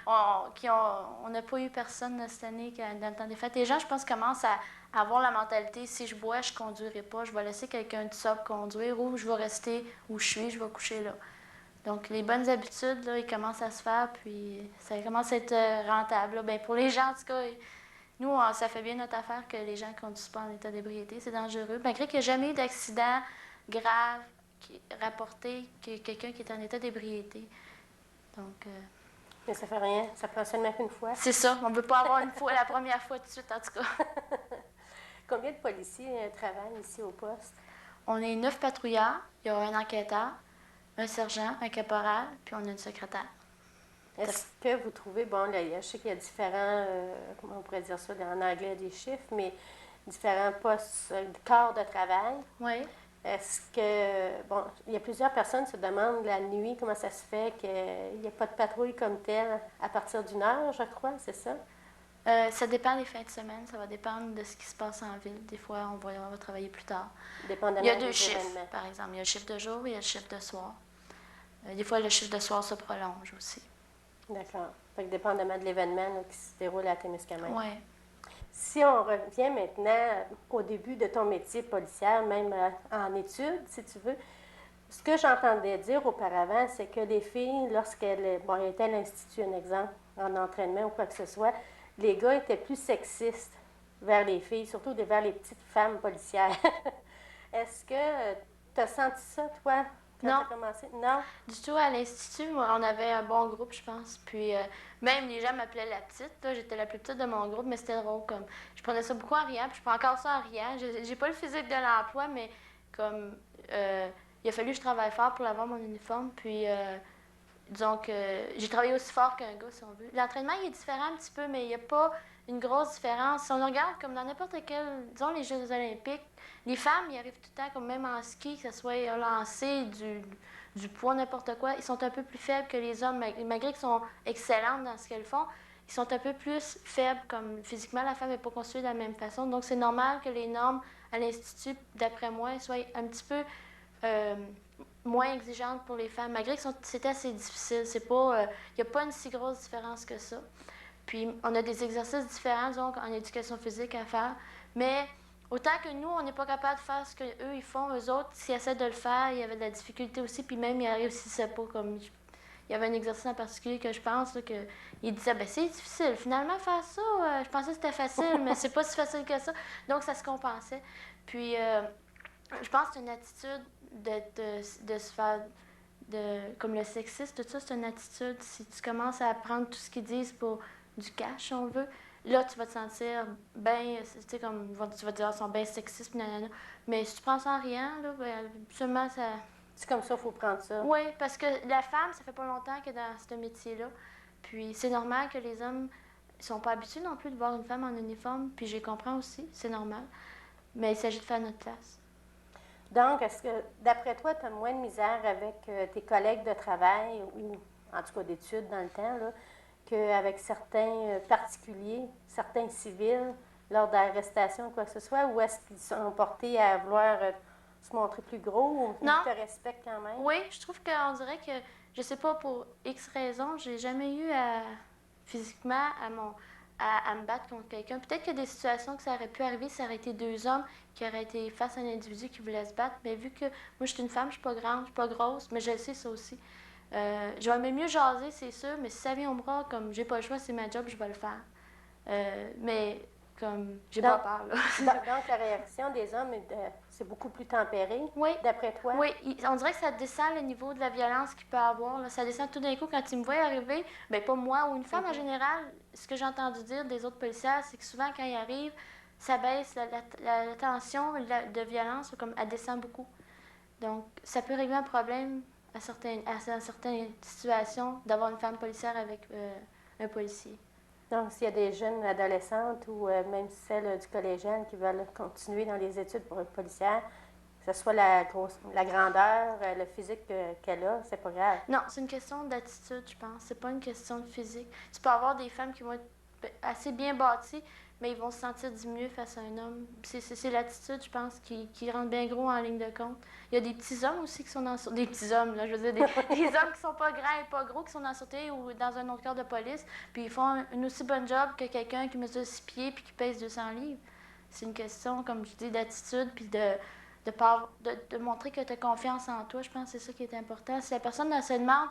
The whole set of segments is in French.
On n'a pas eu personne cette année dans le temps des fêtes. Les gens, je pense, commencent à avoir la mentalité, si je bois, je ne conduirai pas, je vais laisser quelqu'un de sobre conduire ou je vais rester où je suis, je vais coucher là. Donc, les bonnes habitudes, là, ils commencent à se faire, puis ça commence à être rentable. Là. Bien, pour les gens, en tout cas, nous, ça fait bien notre affaire que les gens ne conduisent pas en état d'ébriété. C'est dangereux. Malgré qu'il n'y a jamais eu d'accident grave rapporté que quelqu'un qui est en état d'ébriété. Donc, Mais ça fait rien, ça prend seulement une fois. c'est ça. On ne veut pas avoir une fois, la première fois tout de suite, en tout cas. Combien de policiers travaillent ici au poste? On est 9 patrouilleurs. Il y a un enquêteur, un sergent, un caporal, puis on a une secrétaire. Est-ce que vous trouvez, bon, là, je sais qu'il y a différents, comment on pourrait dire ça en anglais, des chiffres, mais différents postes, corps de travail. Oui. Est-ce que, bon, il y a plusieurs personnes qui se demandent la nuit comment ça se fait qu'il n'y a pas de patrouille comme telle à partir d'1 heure, je crois, c'est ça? Ça dépend des fins de semaine, ça va dépendre de ce qui se passe en ville. Des fois, on va travailler plus tard. Dépendamment Il y a des 2 chiffres, événements. par exemple. Il y a le chiffre de jour et il y a le chiffre de soir. Des fois, le chiffre de soir se prolonge aussi. D'accord. Fait que dépendamment de l'événement là, qui se déroule à Témiscamingue. Oui. Si on revient maintenant au début de ton métier policière, même en études, si tu veux, ce que j'entendais dire auparavant, c'est que les filles, lorsqu'elles étaient à l'Institut, un exemple, en entraînement ou quoi que ce soit, les gars étaient plus sexistes vers les filles, surtout vers les petites femmes policières. Est-ce que tu as senti ça, toi, quand tu as commencé? Non. Du tout, à l'Institut, on avait un bon groupe, je pense. Puis même les gens m'appelaient la petite. Là, j'étais la plus petite de mon groupe, mais c'était drôle. Comme, je prenais ça beaucoup en riant, puis je prends encore ça en riant. J'ai pas le physique de l'emploi, mais comme il a fallu que je travaille fort pour avoir mon uniforme. Puis disons que j'ai travaillé aussi fort qu'un gars, si on veut. L'entraînement, il est différent un petit peu, mais il n'y a pas une grosse différence. Si on regarde comme dans n'importe quel, disons les Jeux olympiques, les femmes, ils arrivent tout le temps, comme même en ski, que ce soit un lancer, du poids, n'importe quoi, ils sont un peu plus faibles que les hommes, malgré qu'ils sont excellentes dans ce qu'elles font. Ils sont un peu plus faibles, comme physiquement, la femme n'est pas construite de la même façon. Donc, c'est normal que les normes à l'Institut, d'après moi, soient un petit peu moins exigeantes pour les femmes, malgré que c'est assez difficile. C'est pas, il n'y a pas une si grosse différence que ça. Puis, on a des exercices différents, donc, en éducation physique à faire. Mais autant que nous, on n'est pas capable de faire ce qu'eux, ils font, eux autres, s'ils essaient de le faire, il y avait de la difficulté aussi, puis même, ils ne réussissaient pas. Comme, il y avait un exercice en particulier que je pense, là, que il disait, ben c'est difficile. Finalement, faire ça, je pensais que c'était facile, mais c'est pas si facile que ça. Donc, ça se compensait. Puis, je pense que c'est une attitude de se faire, comme le sexisme, tout ça, c'est une attitude. Si tu commences à prendre tout ce qu'ils disent pour du cash, si on veut, là, tu vas te sentir bien, tu sais, comme, tu vas te dire, ils sont bien sexistes, nanana. Mais si tu prends ça en rien, là, ben, seulement ça... C'est comme ça, il faut prendre ça. Oui, parce que la femme, ça fait pas longtemps qu'elle est dans ce métier-là. Puis c'est normal que les hommes ne sont pas habitués non plus de voir une femme en uniforme. Puis je les comprends aussi, c'est normal. Mais il s'agit de faire notre place. Donc, est-ce que, d'après toi, tu as moins de misère avec tes collègues de travail ou, en tout cas, d'études dans le temps, là, qu'avec certains particuliers, certains civils, lors d'arrestation ou quoi que ce soit, ou est-ce qu'ils sont portés à vouloir se montrer plus gros ou ils te respectent quand même? Oui, je trouve qu'on dirait que, je sais pas, pour X raisons, j'ai jamais eu physiquement à me battre contre quelqu'un. Peut-être qu'il y a des situations que ça aurait pu arriver, ça aurait été 2 hommes qui auraient été face à un individu qui voulait se battre, mais vu que moi, je suis une femme, je suis pas grande, je suis pas grosse, mais je le sais ça aussi. Je vais même mieux jaser, c'est sûr, mais si ça vient au bras, comme j'ai pas le choix, c'est ma job, je vais le faire. Mais comme j'ai pas peur, là. Donc, la réaction des hommes, c'est beaucoup plus tempéré, oui, d'après toi? Oui, on dirait que ça descend le niveau de la violence qu'il peut avoir. Là. Ça descend tout d'un coup quand ils me voient arriver. Bien, pas moi ou une femme en général. Ce que j'ai entendu dire des autres policiers, c'est que souvent, quand ils arrivent, ça baisse la tension de violence, comme elle descend beaucoup. Donc, ça peut régler un problème à certaines situations d'avoir une femme policière avec un policier. Donc, s'il y a des jeunes adolescentes ou même celles du collégien qui veulent continuer dans les études pour être policière, que ce soit la grandeur, le physique qu'elle a, c'est pas grave. Non, c'est une question d'attitude, je pense. C'est pas une question de physique. Tu peux avoir des femmes qui vont être assez bien bâties, mais ils vont se sentir diminués face à un homme. C'est l'attitude, je pense, qui rentre bien gros en ligne de compte. Il y a des petits hommes aussi qui sont dans... Des petits hommes, là, je veux dire, des hommes qui sont pas grands et pas gros, qui sont dans la sûreté ou dans un autre corps de police, puis ils font une aussi bonne job que quelqu'un qui mesure 6 pieds puis qui pèse 200 livres. C'est une question, comme je dis, d'attitude, puis de montrer que tu as confiance en toi. Je pense que c'est ça qui est important. Si la personne se demande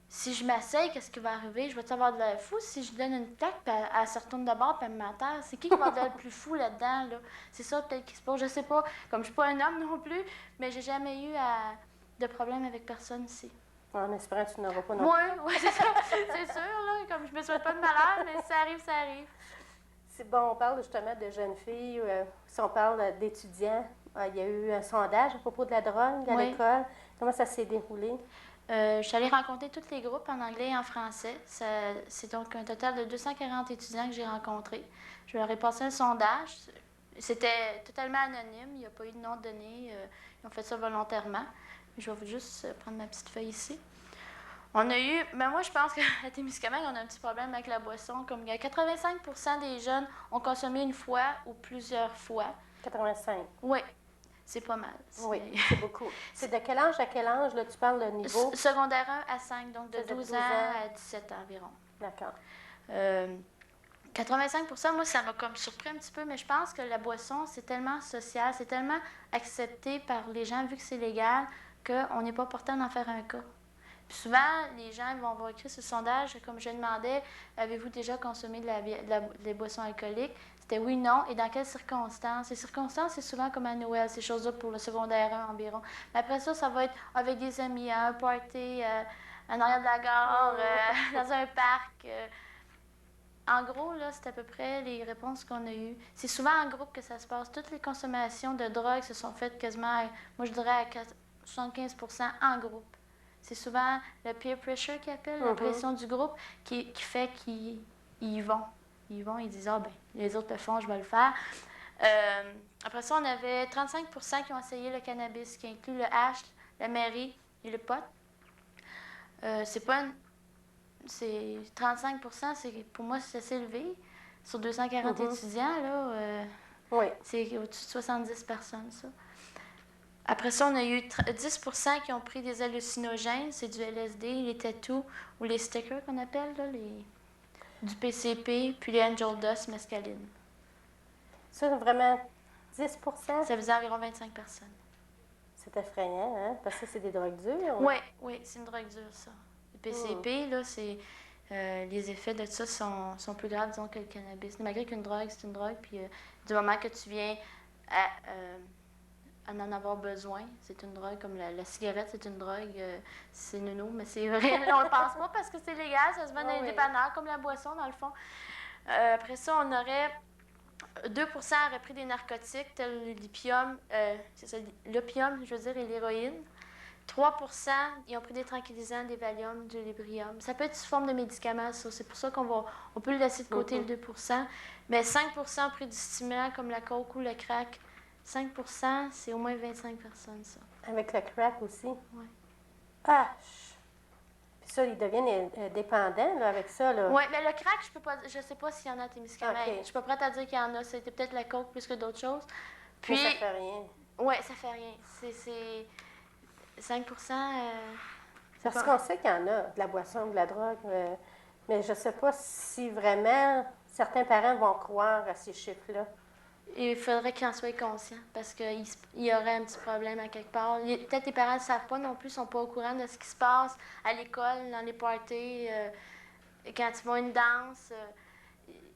si je m'asseye, qu'est-ce qui va arriver? Je vais-tu avoir de l'air fou si je donne une claque, puis elle se retourne de bord, puis elle me m'enterre? C'est qui va être le plus fou là-dedans? Là? C'est ça peut-être qui se passe. Je sais pas. Comme je suis pas un homme non plus, mais j'ai jamais eu de problème avec personne ici. En espérant que tu n'auras pas non plus. Oui, c'est ça. C'est sûr, là. Comme je me souhaite pas de malheur, mais si ça arrive, ça arrive. C'est bon, on parle justement de jeunes filles, si on parle d'étudiants, il y a eu un sondage à propos de la drogue à l'école. Comment ça s'est déroulé? Je suis allée rencontrer tous les groupes en anglais et en français. C'est donc un total de 240 étudiants que j'ai rencontrés. Je leur ai passé un sondage. C'était totalement anonyme. Il n'y a pas eu de nom donné. Ils ont fait ça volontairement. Je vais juste prendre ma petite feuille ici. On a eu... Mais moi, je pense qu'à Témiscamingue, on a un petit problème avec la boisson. Comme il y a 85% des jeunes ont consommé une fois ou plusieurs fois. 85? Oui. C'est pas mal. Oui, c'est beaucoup. C'est de quel âge à quel âge, là, tu parles le niveau? Secondaire 1 à 5, donc de 12 ans à 17 ans environ. D'accord. 85%, moi, ça m'a comme surpris un petit peu, mais je pense que la boisson, c'est tellement social, c'est tellement accepté par les gens, vu que c'est légal, qu'on n'est pas porté d'en faire un cas. Puis souvent, les gens vont avoir écrit ce sondage, comme je demandais, avez-vous déjà consommé des boissons alcooliques? C'était oui, non, et dans quelles circonstances? Les circonstances, c'est souvent comme à Noël, ces choses-là pour le secondaire 1 environ. Mais après ça va être avec des amis, à un party, en arrière de la gare, dans un parc. En gros, là, c'est à peu près les réponses qu'on a eues. C'est souvent en groupe que ça se passe. Toutes les consommations de drogue se sont faites quasiment, moi je dirais à 75% en groupe. C'est souvent le peer pressure qu'ils appellent, la pression du groupe, qui fait qu'ils y vont. Ils disent, ah ben, les autres le font, je vais le faire. Après ça, on avait 35% qui ont essayé le cannabis, qui inclut le hash, la mairie et le pot. C'est pas c'est 35%, pour moi, c'est assez élevé. Sur 240 étudiants, là, c'est au-dessus de 70 personnes, ça. Après ça, on a eu 10% qui ont pris des hallucinogènes, c'est du LSD, les tattoos ou les stickers qu'on appelle, là, du PCP, puis les Angel Dust mescaline. Ça, c'est vraiment 10%? Ça faisait environ 25 personnes. C'est effrayant, hein? Parce que c'est des drogues dures. Oui, c'est une drogue dure, ça. Le PCP, là, c'est... les effets de ça sont plus graves, disons, que le cannabis. Malgré qu'une drogue, c'est une drogue, puis du moment que tu viens à en avoir besoin, c'est une drogue, comme la cigarette, c'est une drogue, c'est nounou, mais c'est vrai, on le pense pas parce que c'est légal, ça se vend dans les dépanneurs, comme la boisson, dans le fond. Après ça, on aurait 2% auraient pris des narcotiques, tels l'opium, l'opium, je veux dire, et l'héroïne. 3% ils ont pris des tranquillisants, des Valium, du Librium. Ça peut être sous forme de médicaments, ça. C'est pour ça on peut le laisser de côté, le 2%. Mais 5% ont pris du stimulant comme la coke ou le crack. 5%, c'est au moins 25 personnes, ça. Avec le crack aussi? Oui. Ah! Puis ça, ils deviennent dépendants là, avec ça, là. Oui, mais le crack, je sais pas s'il y en a à Témiscamingue. Okay. Je suis pas prête à dire qu'il y en a. C'était peut-être la coke plus que d'autres choses. Puis, mais ça fait rien. Oui, ça fait rien. C'est 5%. Parce qu'on sait qu'il y en a de la boisson, de la drogue, mais je ne sais pas si vraiment certains parents vont croire à ces chiffres-là. Il faudrait qu'ils en soient conscients parce qu'il y aurait un petit problème à quelque part. Peut-être les parents ne savent pas non plus, ne sont pas au courant de ce qui se passe à l'école, dans les parties, quand ils vont à une danse.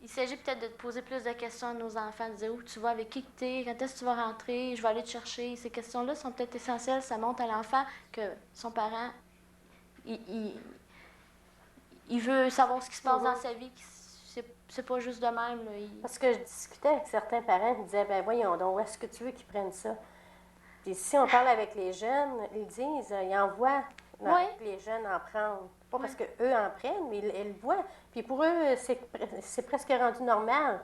Il s'agit peut-être de poser plus de questions à nos enfants, de dire où tu vas, avec qui tu es, quand est-ce que tu vas rentrer, je vais aller te chercher. Ces questions-là sont peut-être essentielles. Ça montre à l'enfant que son parent, il veut savoir ce qui se passe dans sa vie. C'est pas juste de même. Là. Parce que je discutais avec certains parents qui disaient, ben voyons donc, où est-ce que tu veux qu'ils prennent ça? Puis si on parle avec les jeunes, ils disent, ils envoient les jeunes en prendre. Pas parce qu'eux en prennent, mais ils le voient. Puis pour eux, c'est presque rendu normal.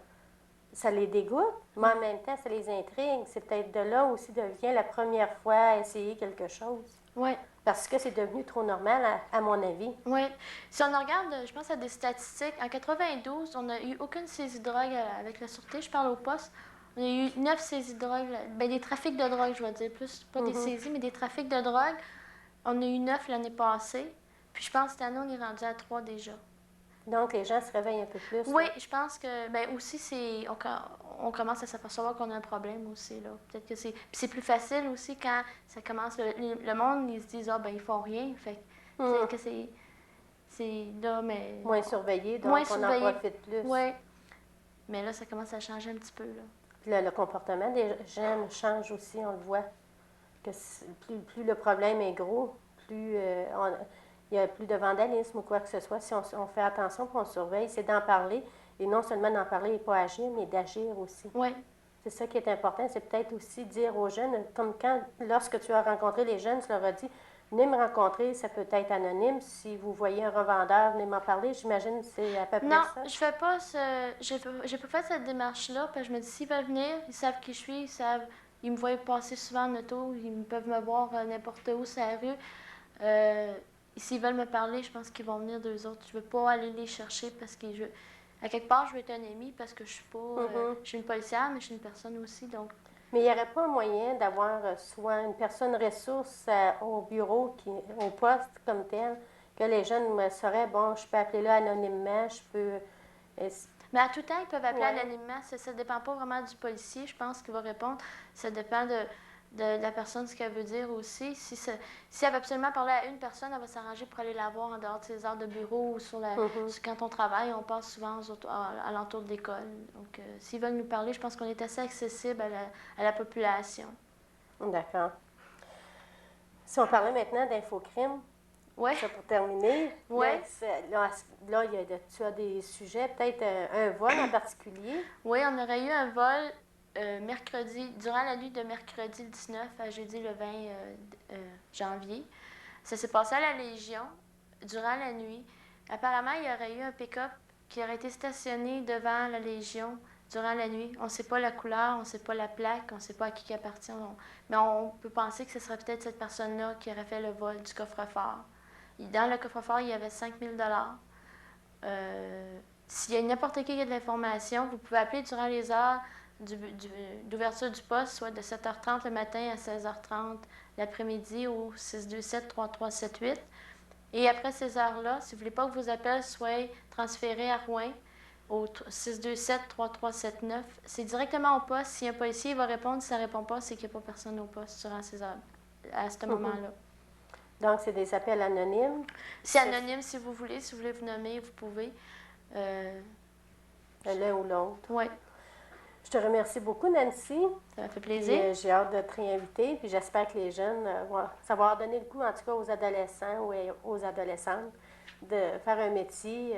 Ça les dégoûte, mais en même temps, ça les intrigue. C'est peut-être de là aussi devient la première fois à essayer quelque chose. Oui. Parce que c'est devenu trop normal, à mon avis. Oui. Si on regarde, je pense à des statistiques, en 92, on n'a eu aucune saisie de drogue avec la Sûreté. Je parle au poste. On a eu 9 saisies de drogue, ben, des trafics de drogue, je vais dire, plus pas des saisies, mais des trafics de drogue. On a eu 9 l'année passée. Puis je pense que cette année, on est rendu à 3 déjà. Donc, les gens se réveillent un peu plus. Oui, là. je pense que, ben aussi, on commence à s'apercevoir qu'on a un problème aussi, là. Peut-être que c'est... Puis c'est plus facile aussi quand ça commence, le monde, ils se disent, ah, ben, ils font rien. Fait que, peut-être que c'est là, mais... Moins surveillé, donc Moins on surveillé. en profite plus. Oui. Mais là, ça commence à changer un petit peu, là. Puis le comportement des jeunes change aussi, on le voit. Que plus le problème est gros, plus il y a plus de vandalisme ou quoi que ce soit. Si on fait attention et on surveille, c'est d'en parler. Et non seulement d'en parler et pas agir, mais d'agir aussi. Oui. C'est ça qui est important. C'est peut-être aussi dire aux jeunes, comme lorsque tu as rencontré les jeunes, tu leur as dit, venez me rencontrer, ça peut être anonyme. Si vous voyez un revendeur, venez m'en parler. J'imagine que c'est à peu près Non, ça. je fais pas j'ai pas fait cette démarche-là, parce que je me dis, s'ils veulent venir, ils savent qui je suis, ils me voient passer souvent en auto, peuvent me voir n'importe où sur la rue. S'ils veulent me parler, je pense qu'ils vont venir d'eux autres. Je veux pas aller les chercher parce que à quelque part, je veux être un ami parce que je suis pas, je suis une policière, mais je suis une personne aussi, donc. Mais il n'y aurait pas un moyen d'avoir soit une personne ressource au bureau, au poste comme tel, que les jeunes me sauraient, bon, je peux appeler là anonymement, je peux... Mais à tout temps, ils peuvent appeler Ouais. anonymement. Ça ne dépend pas vraiment du policier, je pense, qu'il va répondre. Ça dépend de la personne, ce qu'elle veut dire aussi. Si elle veut absolument parler à une personne, elle va s'arranger pour aller la voir en dehors de ses heures de bureau ou quand on travaille, on passe souvent à l'entour de l'école. Donc, s'ils veulent nous parler, je pense qu'on est assez accessible à la population. D'accord. Si on parlait maintenant d'infocrime, Oui. ça pour terminer. Ouais. Là, tu as des sujets, peut-être un vol en particulier. Oui, on aurait eu un vol mercredi, durant la nuit de mercredi 19 à jeudi le 20 janvier. Ça s'est passé à la Légion durant la nuit. Apparemment, il y aurait eu un pick-up qui aurait été stationné devant la Légion durant la nuit. On ne sait pas la couleur, on ne sait pas la plaque, on ne sait pas à qui il appartient. Mais on peut penser que ce serait peut-être cette personne-là qui aurait fait le vol du coffre-fort. Dans le coffre-fort, il y avait 5 000 S'il y a n'importe qui qui a de l'information, vous pouvez appeler durant les heures d'ouverture du poste, soit de 7h30 le matin à 16h30 l'après-midi au 627-3378. Et après ces heures-là, si vous ne voulez pas que vos appels soient transférés à Rouen, au 627-3379, c'est directement au poste. Si un policier va répondre, si ça ne répond pas, c'est qu'il n'y a pas personne au poste durant ces heures, à ce moment-là. Donc, c'est des appels anonymes. C'est anonyme si vous voulez vous nommer, vous pouvez. L'un ou l'autre. Oui. Je te remercie beaucoup, Nancy. Ça m'a fait plaisir. J'ai hâte de te réinviter. Puis j'espère que les jeunes, ça va leur donner le goût, en tout cas aux adolescents ou aux adolescentes, de faire un métier.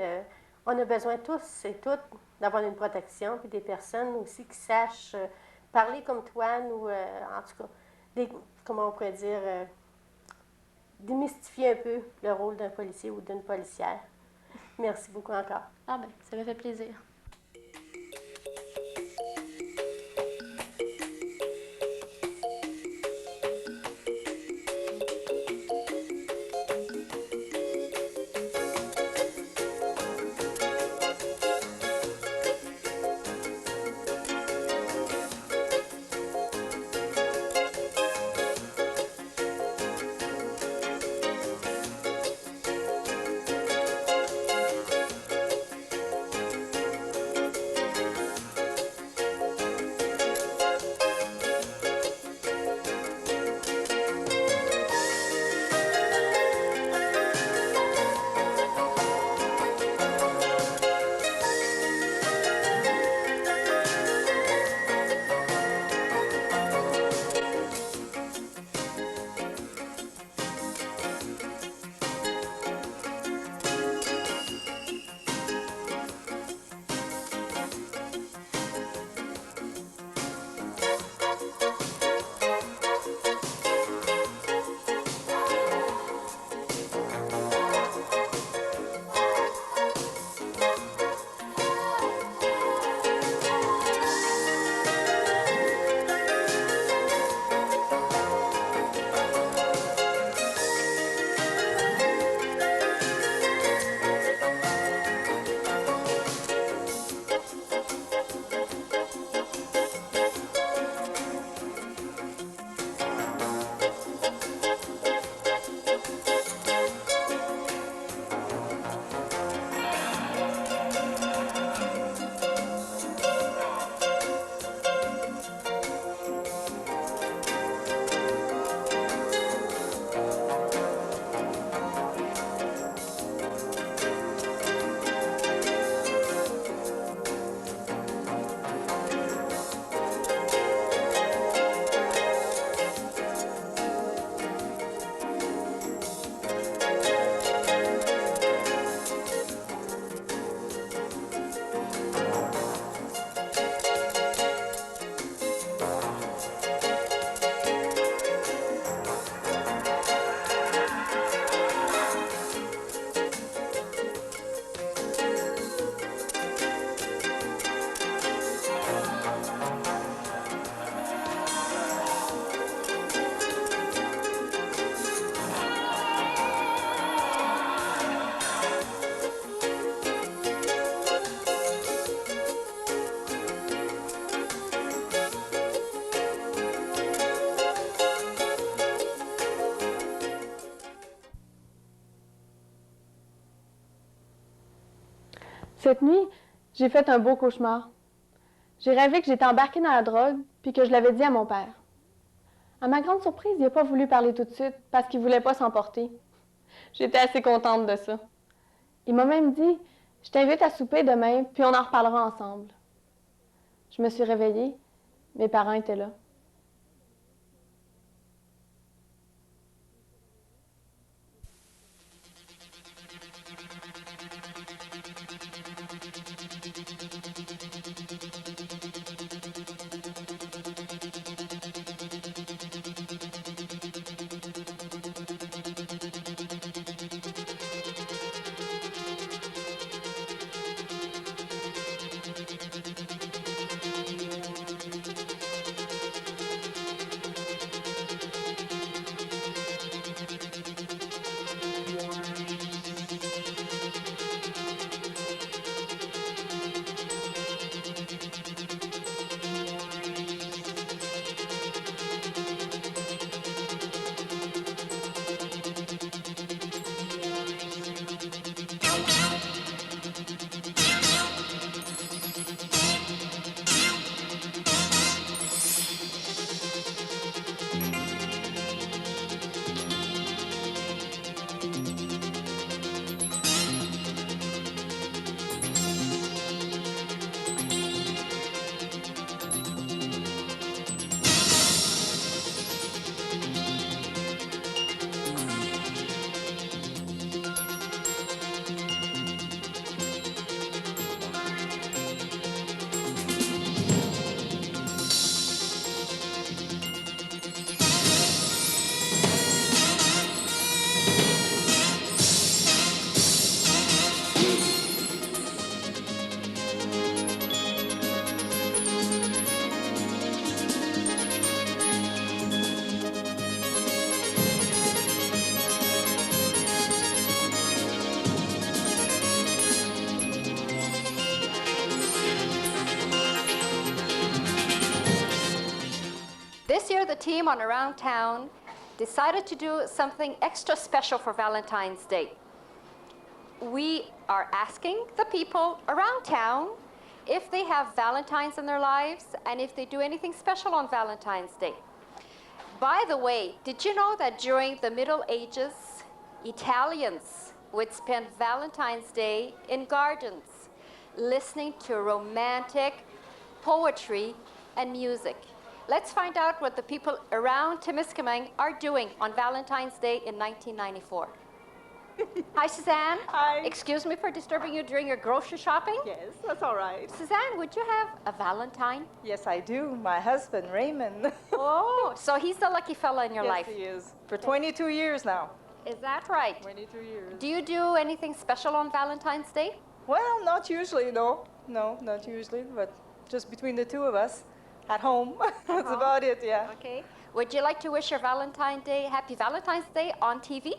On a besoin tous et toutes d'avoir une protection, puis des personnes aussi qui sachent parler comme toi, nous, en tout cas, comment on pourrait dire, démystifier un peu le rôle d'un policier ou d'une policière. Merci beaucoup encore. Ah ben, ça m'a fait plaisir. Cette nuit, j'ai fait un beau cauchemar. J'ai rêvé que j'étais embarquée dans la drogue puis que je l'avais dit à mon père. À ma grande surprise, il n'a pas voulu parler tout de suite parce qu'il ne voulait pas s'emporter. J'étais assez contente de ça. Il m'a même dit « Je t'invite à souper demain, puis on en reparlera ensemble. » Je me suis réveillée. Mes parents étaient là. This year, the team on Around Town decided to do something extra special for Valentine's Day. We are asking the people around town if they have Valentines in their lives and if they do anything special on Valentine's Day. By the way, did you know that during the Middle Ages, Italians would spend Valentine's Day in gardens, listening to romantic poetry and music? Let's find out what the people around Temiskaming are doing on Valentine's Day in 1994. Hi, Suzanne. Hi. Excuse me for disturbing you during your grocery shopping. Yes, that's all right. Suzanne, would you have a Valentine? Yes, I do. My husband, Raymond. Oh, so he's the lucky fella in your Yes, life. he is. For 22 years now. Is that right? 22 years. Do you do anything special on Valentine's Day? Well, not usually, no. No, not usually, but just between the two of us at home. That's about it, yeah. Okay. Would you like to wish your Happy Valentine's Day on TV?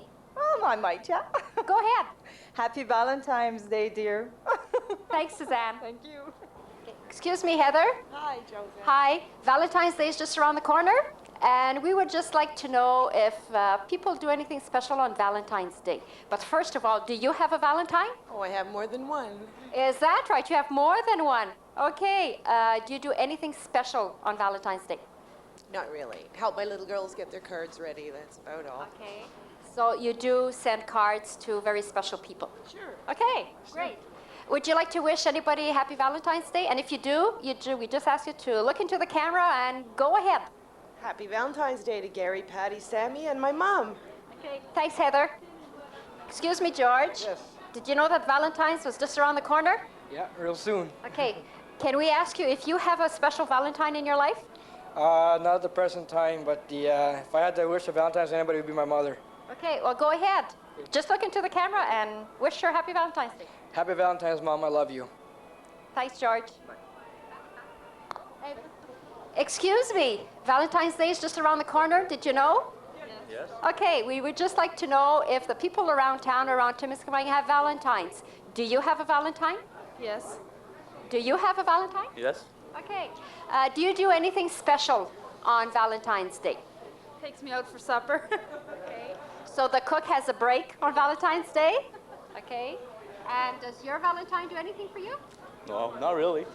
I might, yeah. Go ahead. Happy Valentine's Day, dear. Thanks, Suzanne. Thank you. Excuse me, Heather. Hi, Joseph. Hi. Valentine's Day is just around the corner, and we would just like to know if people do anything special on Valentine's Day. But first of all, do you have a Valentine? Oh, I have more than one. Is that right? You have more than one. Okay. Do you do anything special on Valentine's Day? Not really. Help my little girls get their cards ready. That's about all. Okay. So you do send cards to very special people? Sure. Okay, great. Would you like to wish anybody Happy Valentine's Day? And if you do, we just ask you to look into the camera and go ahead. Happy Valentine's Day to Gary, Patty, Sammy, and my mom. Okay. Thanks, Heather. Excuse me, George. Yes. Did you know that Valentine's was just around the corner? Yeah, real soon. Okay. Can we ask you if you have a special Valentine in your life? Not at the present time, but if I had to wish a Valentine's, anybody would be my mother. Okay, well, go ahead. Just look into the camera and wish her Happy Valentine's Day. Happy Valentine's, Mom. I love you. Thanks, George. Excuse me, Valentine's Day is just around the corner. Did you know? Yes. Okay, we would just like to know if the people around town, around Temiskaming, have Valentines. Do you have a Valentine? Yes. Do you have a Valentine? Yes. Okay. Do you do anything special on Valentine's Day? Takes me out for supper. Okay. So the cook has a break on Valentine's Day? Okay. And does your Valentine do anything for you? No, not really.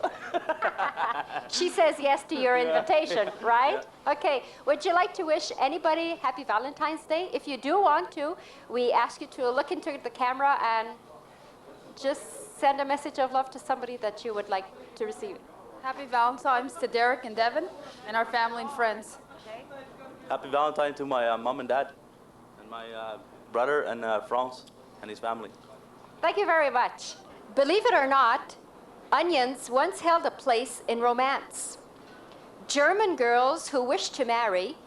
She says yes to your invitation, right? Okay. Would you like to wish anybody happy Valentine's Day? If you do want to, we ask you to look into the camera and just send a message of love to somebody that you would like to receive. Happy Valentine's to Derek and Devin and our family and friends. Happy Valentine to my mom and dad, and my brother and Franz and his family. Thank you very much. Believe it or not, onions once held a place in romance. German girls who wished to marry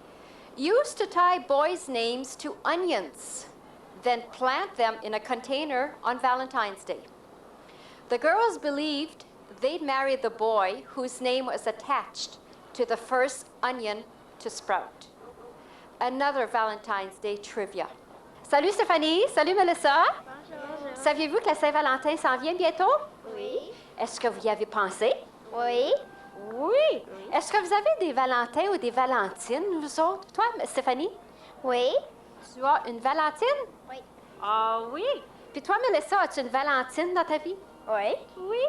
used to tie boys' names to onions, then plant them in a container on Valentine's Day. The girls believed they'd marry the boy whose name was attached to the first onion to sprout. Another Valentine's Day trivia. Salut Stéphanie, salut Melissa. Bonjour. Saviez-vous que la Saint-Valentin s'en vient bientôt? Oui. Est-ce que vous y avez pensé? Oui. Oui. Est-ce que vous avez des Valentins ou des Valentines, vous autres? Toi, Stéphanie? Oui. Tu as une Valentine? Oui. Ah oui. Puis toi, Melissa, as-tu une Valentine dans ta vie? Oui. Oui.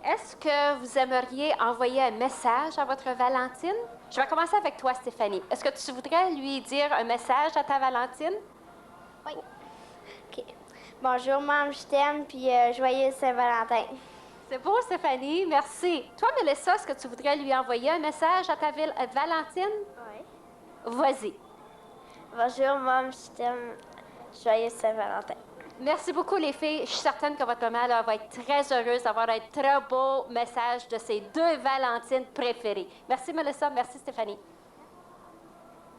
Est-ce que vous aimeriez envoyer un message à votre Valentine? Je vais commencer avec toi, Stéphanie. Est-ce que tu voudrais lui dire un message à ta Valentine? Oui. OK. Bonjour, maman, je t'aime, puis joyeux Saint-Valentin. C'est beau, Stéphanie. Merci. Toi, Melissa, est-ce que tu voudrais lui envoyer un message à ta Valentine? Oui. Vas-y. Bonjour, maman, je t'aime, joyeux Saint-Valentin. Merci beaucoup, les filles. Je suis certaine que votre maman là, va être très heureuse d'avoir un très beau message de ses deux Valentines préférées. Merci, Melissa. Merci, Stéphanie.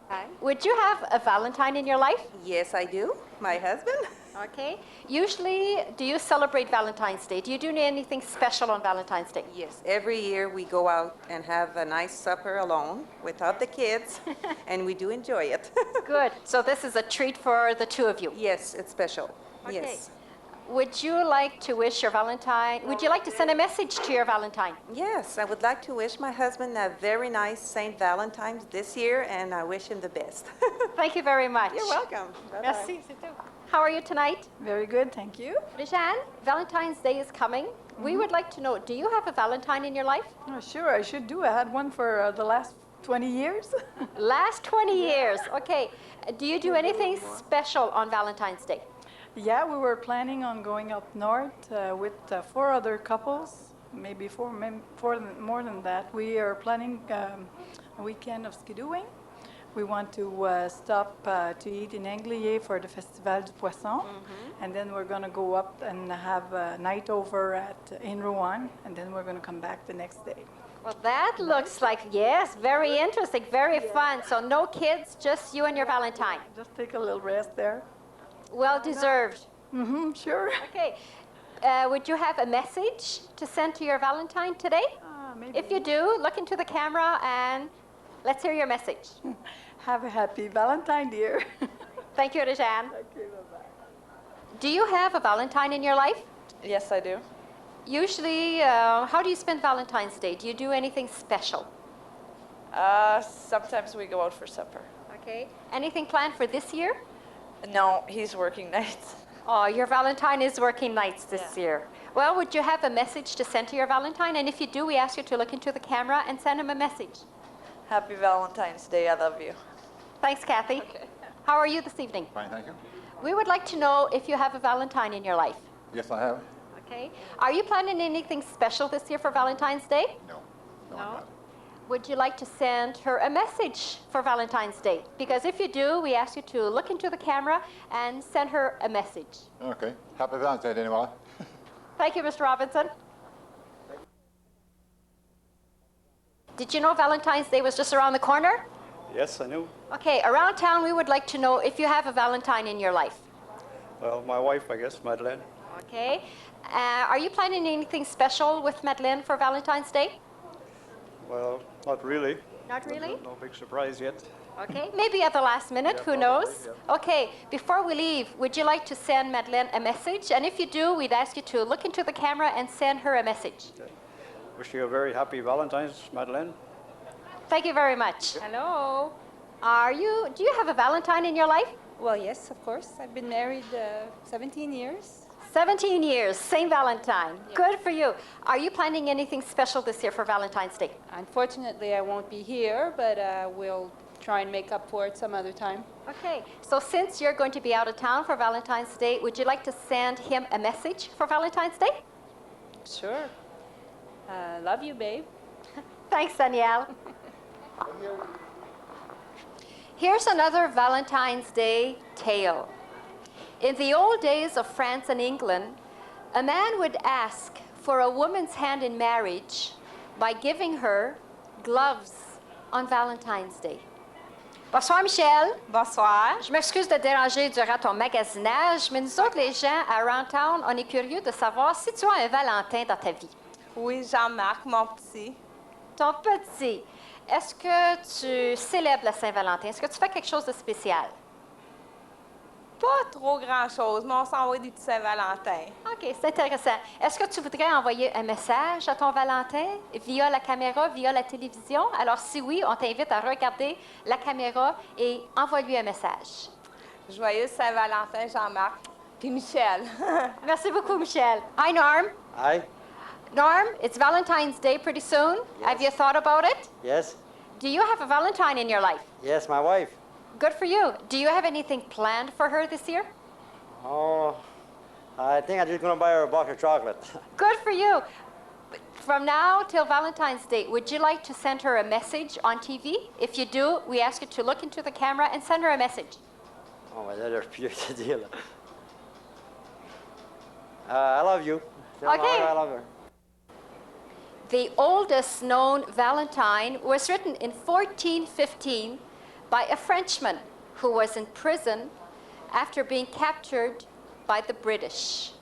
Hi. Would you have a Valentine in your life? Yes, I do. My husband. Okay. Usually, do you celebrate Valentine's Day? Do you do anything special on Valentine's Day? Yes, every year we go out and have a nice supper alone without the kids, and we do enjoy it. Good. So this is a treat for the two of you. Yes, it's special. Okay. Yes. Would you like to wish your Valentine? Would you like to send a message to your Valentine? Yes, I would like to wish my husband a very nice St. Valentine's this year, and I wish him the best. Thank you very much. You're welcome. Bye-bye. Merci, c'est tout. How are you tonight? Very good, thank you. Rejeanne, Valentine's Day is coming. We would like to know, do you have a Valentine in your life? Oh, sure, I should do. I had one for the last 20 years. Last 20 years. Okay. Do you do anything special on Valentine's Day? Yeah, we were planning on going up north with 4 other couples, maybe more than that. We are planning a weekend of skidooing. We want to stop to eat in Anglier for the Festival du Poisson, and then we're going to go up and have a night over in Rouen, and then we're going to come back the next day. Well, that looks like, yes, very interesting, very fun. So no kids, just you and your Valentine. Just take a little rest there. Well deserved. Mm-hmm, sure. Okay. Would you have a message to send to your Valentine today? Maybe. If you do, look into the camera and let's hear your message. Have a happy Valentine, dear. Thank you, Rejeanne. Thank you, bye-bye. Do you have a Valentine in your life? Yes, I do. Usually, how do you spend Valentine's Day? Do you do anything special? Sometimes we go out for supper. Okay. Anything planned for this year? No, he's working nights. Oh, your Valentine is working nights this year. Well, would you have a message to send to your Valentine? And if you do, we ask you to look into the camera and send him a message. Happy Valentine's Day. I love you. Thanks, Kathy. Okay. How are you this evening? Fine, thank you. We would like to know if you have a Valentine in your life. Yes, I have. Okay. Are you planning anything special this year for Valentine's Day? No. I'm No? not. Would you like to send her a message for Valentine's Day? Because if you do, we ask you to look into the camera and send her a message. Okay. Happy Valentine's Day, anyway. Thank you, Mr. Robinson. Did you know Valentine's Day was just around the corner? Yes, I knew. Okay, around town, we would like to know if you have a Valentine in your life. Well, my wife, I guess, Madeleine. Okay. Are you planning anything special with Madeleine for Valentine's Day? Well, not really. Not really? No big surprise yet. Okay, maybe at the last minute, Yeah, who probably, knows? yeah. Okay, before we leave, would you like to send Madeleine a message? And if you do, we'd ask you to look into the camera and send her a message. Wish you a very happy Valentine's, Madeleine. Thank you very much. Hello. Do you have a Valentine in your life? Well, yes, of course. I've been married 17 years. 17 years, St. Valentine. Good for you. Are you planning anything special this year for Valentine's Day? Unfortunately, I won't be here, but we'll try and make up for it some other time. Okay, so since you're going to be out of town for Valentine's Day, would you like to send him a message for Valentine's Day? Sure. Love you, babe. Thanks, Danielle. Here's another Valentine's Day tale. In the old days of France and England, a man would ask for a woman's hand in marriage by giving her gloves on Valentine's Day. Bonsoir, Michel. Bonsoir. Je m'excuse de te déranger durant ton magasinage, mais nous autres, les gens à Round Town, on est curieux de savoir si tu as un Valentin dans ta vie. Oui, Jean-Marc, mon petit. Ton petit. Est-ce que tu célèbres la Saint-Valentin? Est-ce que tu fais quelque chose de spécial? Pas trop grand-chose, mais on s'envoie des petits Saint-Valentin. OK, c'est intéressant. Est-ce que tu voudrais envoyer un message à ton Valentin via la caméra, via la télévision? Alors, si oui, on t'invite à regarder la caméra et envoie-lui un message. Joyeux Saint-Valentin, Jean-Marc. Puis Michel. Merci beaucoup, Michel. Hi, Norm. Hi. Norm, it's Valentine's Day pretty soon. Yes. Have you thought about it? Yes. Do you have a Valentine in your life? Yes, my wife. Good for you. Do you have anything planned for her this year? Oh, I think I'm just going to buy her a box of chocolate. Good for you. From now till Valentine's Day, would you like to send her a message on TV? If you do, we ask you to look into the camera and send her a message. Oh, my God, there's pure deal. I love you. Tell Okay. Mara I love her. The oldest known Valentine was written in 1415 by a Frenchman who was in prison after being captured by the British.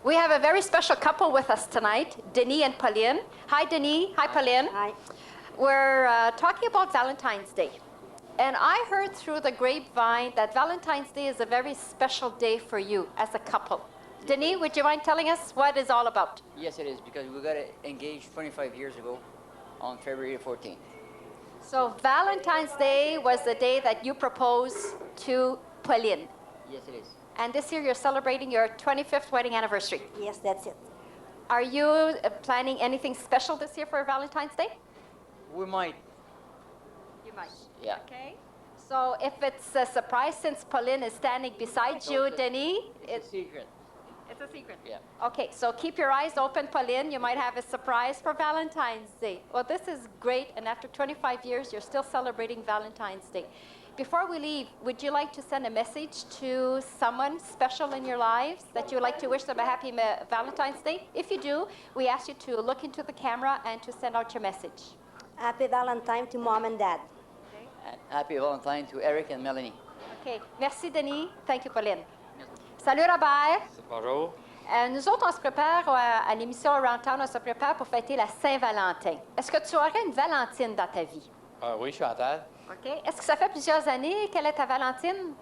We have a very special couple with us tonight, Denis and Pauline. Hi, Denis. Hi, Pauline. Hi. We're talking about Valentine's Day. And I heard through the grapevine that Valentine's Day is a very special day for you as a couple. Denis, would you mind telling us what it's all about? Yes, it is, because we got engaged 25 years ago on February 14th. So Valentine's Day was the day that you proposed to Pauline. Yes, it is. And this year you're celebrating your 25th wedding anniversary. Yes, that's it. Are you planning anything special this year for Valentine's Day? We might. You might. Yeah. Okay. So if it's a surprise, since Pauline is standing beside you, Denis, It's a secret. It's a secret. Yeah. Okay, so keep your eyes open, Pauline. You might have a surprise for Valentine's Day. Well, this is great, and after 25 years, you're still celebrating Valentine's Day. Before we leave, would you like to send a message to someone special in your lives that you would like to wish them a happy Valentine's Day? If you do, we ask you to look into the camera and to send out your message. Happy Valentine to Mom and Dad. And happy Valentine to Eric and Melanie. Okay. Merci, Denis. Thank you, Pauline. Salut, Robert. Bonjour. Nous autres, on se prépare à l'émission Around Town, on se prépare pour fêter la Saint-Valentin. Est-ce que tu aurais une Valentine dans ta vie? Oui, Chantal. OK. Est-ce que ça fait plusieurs années qu'elle est ta Valentine?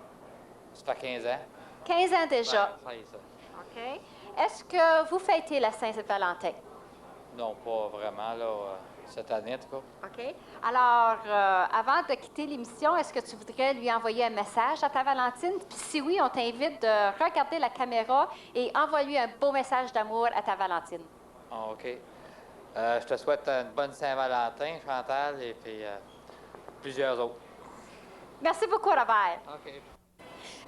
Ça fait 15 ans. 15 ans déjà. Ouais, ça. OK. Est-ce que vous fêtez la Saint-Valentin? Non, pas vraiment, là, cette année, en tout cas. OK. Alors, avant de quitter l'émission, est-ce que tu voudrais lui envoyer un message à ta Valentine? Puis si oui, on t'invite de regarder la caméra et envoyer un beau message d'amour à ta Valentine. Ah, OK. Je te souhaite une bonne Saint-Valentin, Chantal, et puis plusieurs autres. Merci beaucoup, Robert. OK.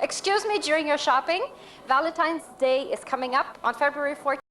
Excuse me, during your shopping, Valentine's Day is coming up on February 14th.